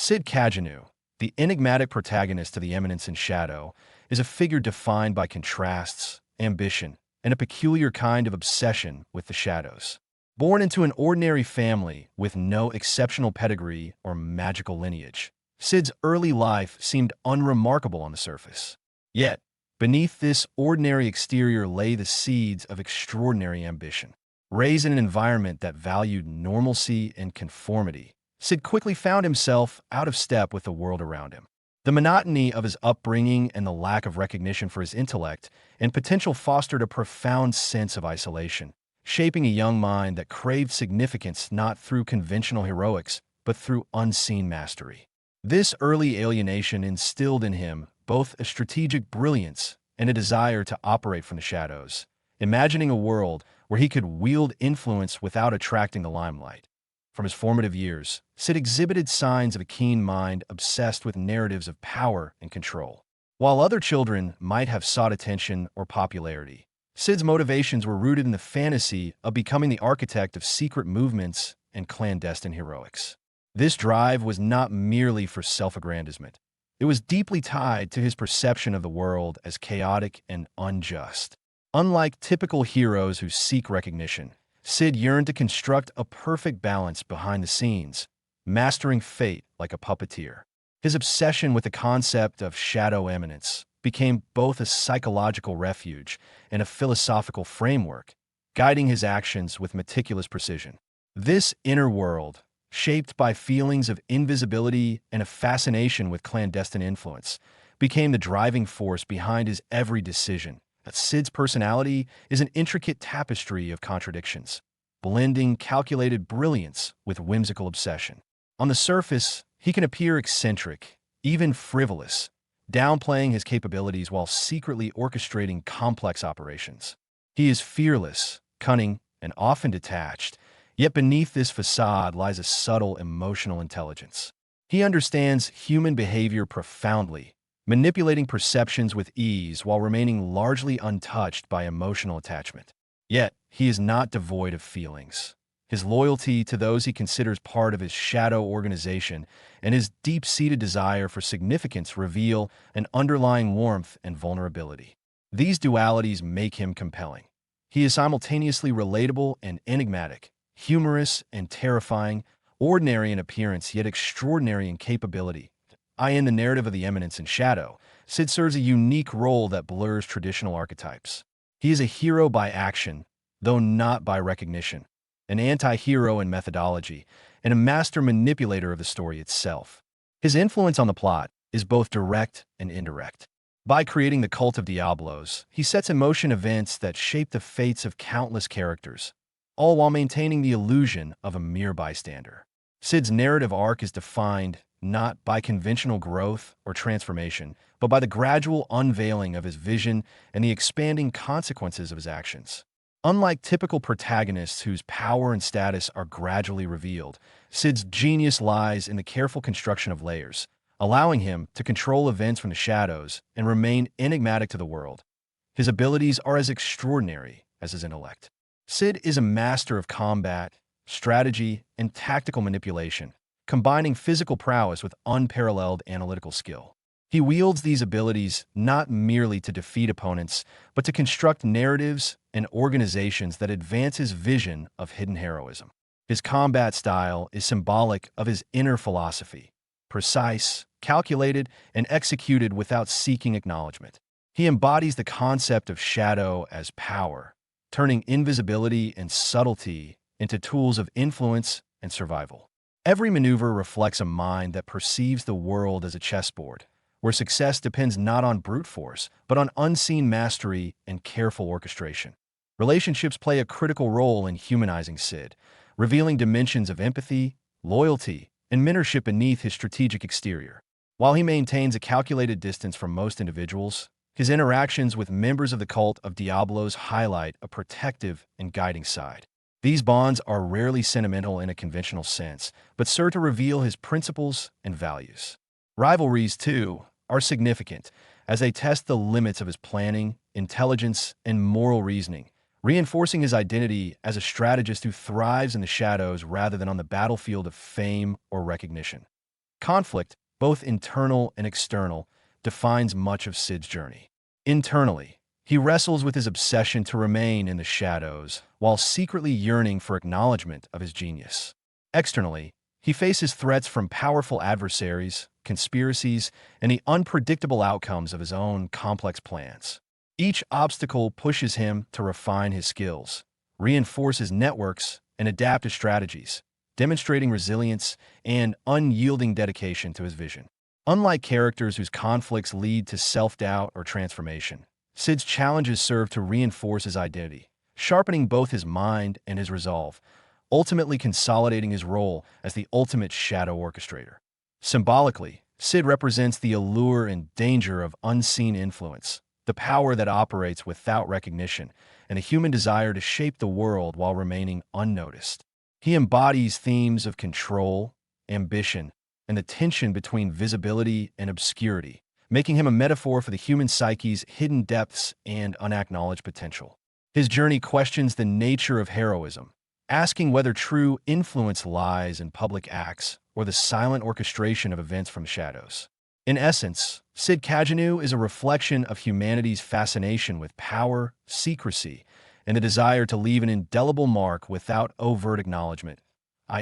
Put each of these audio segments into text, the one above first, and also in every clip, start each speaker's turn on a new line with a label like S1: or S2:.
S1: Cid Kagenou, the enigmatic protagonist of the Eminence in Shadow, is a figure defined by contrasts, ambition, and a peculiar kind of obsession with the shadows. Born into an ordinary family with no exceptional pedigree or magical lineage, Cid's early life seemed unremarkable on the surface. Yet, beneath this ordinary exterior lay the seeds of extraordinary ambition. Raised in an environment that valued normalcy and conformity, Cid quickly found himself out of step with the world around him. The monotony of his upbringing and the lack of recognition for his intellect and potential fostered a profound sense of isolation, shaping a young mind that craved significance not through conventional heroics, but through unseen mastery. This early alienation instilled in him both a strategic brilliance and a desire to operate from the shadows, imagining a world where he could wield influence without attracting the limelight. From his formative years, Cid exhibited signs of a keen mind obsessed with narratives of power and control. While other children might have sought attention or popularity, Cid's motivations were rooted in the fantasy of becoming the architect of secret movements and clandestine heroics. This drive was not merely for self-aggrandizement. It was deeply tied to his perception of the world as chaotic and unjust. Unlike typical heroes who seek recognition, Cid yearned to construct a perfect balance behind the scenes, mastering fate like a puppeteer. His obsession with the concept of shadow eminence became both a psychological refuge and a philosophical framework, guiding his actions with meticulous precision. This inner world, shaped by feelings of invisibility and a fascination with clandestine influence, became the driving force behind his every decision. Cid's personality is an intricate tapestry of contradictions, blending calculated brilliance with whimsical obsession. On the surface, he can appear eccentric, even frivolous, downplaying his capabilities while secretly orchestrating complex operations. He is fearless, cunning, and often detached, yet beneath this facade lies a subtle emotional intelligence. He understands human behavior profoundly, manipulating perceptions with ease while remaining largely untouched by emotional attachment. Yet, he is not devoid of feelings. His loyalty to those he considers part of his shadow organization and his deep-seated desire for significance reveal an underlying warmth and vulnerability. These dualities make him compelling. He is simultaneously relatable and enigmatic, humorous and terrifying, ordinary in appearance yet extraordinary in capability. In the narrative of the Eminence in Shadow, Cid serves a unique role that blurs traditional archetypes. He is a hero by action, though not by recognition, an anti-hero in methodology, and a master manipulator of the story itself. His influence on the plot is both direct and indirect. By creating the cult of Diablos, he sets in motion events that shape the fates of countless characters, all while maintaining the illusion of a mere bystander. Cid's narrative arc is defined not by conventional growth or transformation, but by the gradual unveiling of his vision and the expanding consequences of his actions. Unlike typical protagonists whose power and status are gradually revealed, Cid's genius lies in the careful construction of layers, allowing him to control events from the shadows and remain enigmatic to the world. His abilities are as extraordinary as his intellect. Cid is a master of combat, strategy, and tactical manipulation, combining physical prowess with unparalleled analytical skill. He wields these abilities not merely to defeat opponents, but to construct narratives and organizations that advance his vision of hidden heroism. His combat style is symbolic of his inner philosophy, precise, calculated, and executed without seeking acknowledgement. He embodies the concept of shadow as power, turning invisibility and subtlety into tools of influence and survival. Every maneuver reflects a mind that perceives the world as a chessboard, where success depends not on brute force, but on unseen mastery and careful orchestration. Relationships play a critical role in humanizing Cid, revealing dimensions of empathy, loyalty, and mentorship beneath his strategic exterior. While he maintains a calculated distance from most individuals, his interactions with members of the cult of Diablos highlight a protective and guiding side. These bonds are rarely sentimental in a conventional sense, but serve to reveal his principles and values. Rivalries, too, are significant, as they test the limits of his planning, intelligence, and moral reasoning, reinforcing his identity as a strategist who thrives in the shadows rather than on the battlefield of fame or recognition. Conflict, both internal and external, defines much of Cid's journey. Internally, he wrestles with his obsession to remain in the shadows while secretly yearning for acknowledgement of his genius. Externally, he faces threats from powerful adversaries, conspiracies, and the unpredictable outcomes of his own complex plans. Each obstacle pushes him to refine his skills, reinforce his networks, and adapt his strategies, demonstrating resilience and unyielding dedication to his vision. Unlike characters whose conflicts lead to self-doubt or transformation, Cid's challenges serve to reinforce his identity, sharpening both his mind and his resolve, ultimately consolidating his role as the ultimate shadow orchestrator. Symbolically, Cid represents the allure and danger of unseen influence, the power that operates without recognition, and a human desire to shape the world while remaining unnoticed. He embodies themes of control, ambition, and the tension between visibility and obscurity, making him a metaphor for the human psyche's hidden depths and unacknowledged potential. His journey questions the nature of heroism, asking whether true influence lies in public acts or the silent orchestration of events from shadows. In essence, Cid Kagenou is a reflection of humanity's fascination with power, secrecy, and a desire to leave an indelible mark without overt acknowledgement.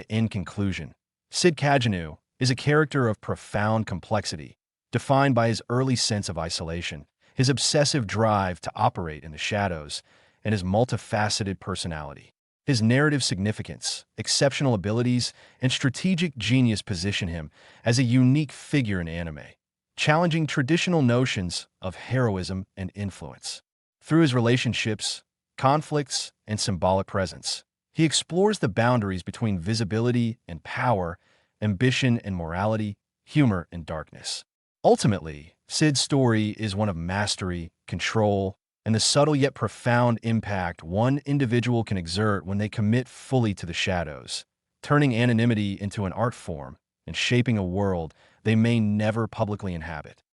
S1: In conclusion, Cid Kagenou is a character of profound complexity, defined by his early sense of isolation, his obsessive drive to operate in the shadows, and his multifaceted personality. His narrative significance, exceptional abilities, and strategic genius position him as a unique figure in anime, challenging traditional notions of heroism and influence. Through his relationships, conflicts, and symbolic presence, he explores the boundaries between visibility and power, ambition and morality, humor and darkness. Ultimately, Cid's story is one of mastery, control, and the subtle yet profound impact one individual can exert when they commit fully to the shadows, turning anonymity into an art form and shaping a world they may never publicly inhabit.